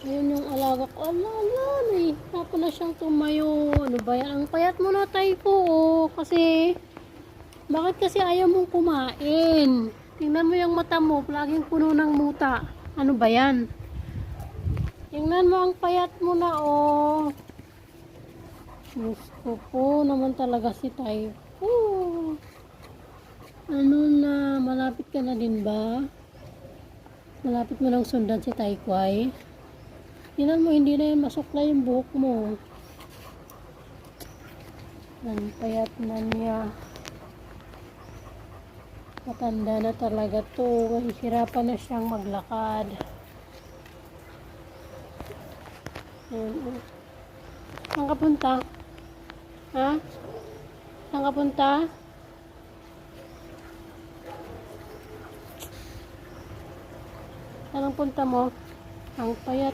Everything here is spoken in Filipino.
Ayun yung alaga ko. Ala, nahihirapan na siyang tumayo. Ano ba yan? Ang payat mo na tayo ko, oh. Kasi, bakit kasi ayaw mong kumain? Tingnan mo yung mata mo. Laging puno ng muta. Ano ba yan? Tingnan mo ang payat mo na, oh. Gusto po naman talaga si Typho. Ano na, malapit ka na din ba? Malapit mo lang sundan si Taykway. Tingnan mo, hindi na yan masukla yung buhok mo. Ang payat na niya. Matanda na talaga to. Mahihirapan na siyang maglakad. Ayan. Saan ka punta? Ha? Saan ka punta? Saan ang punta mo? Ang payat.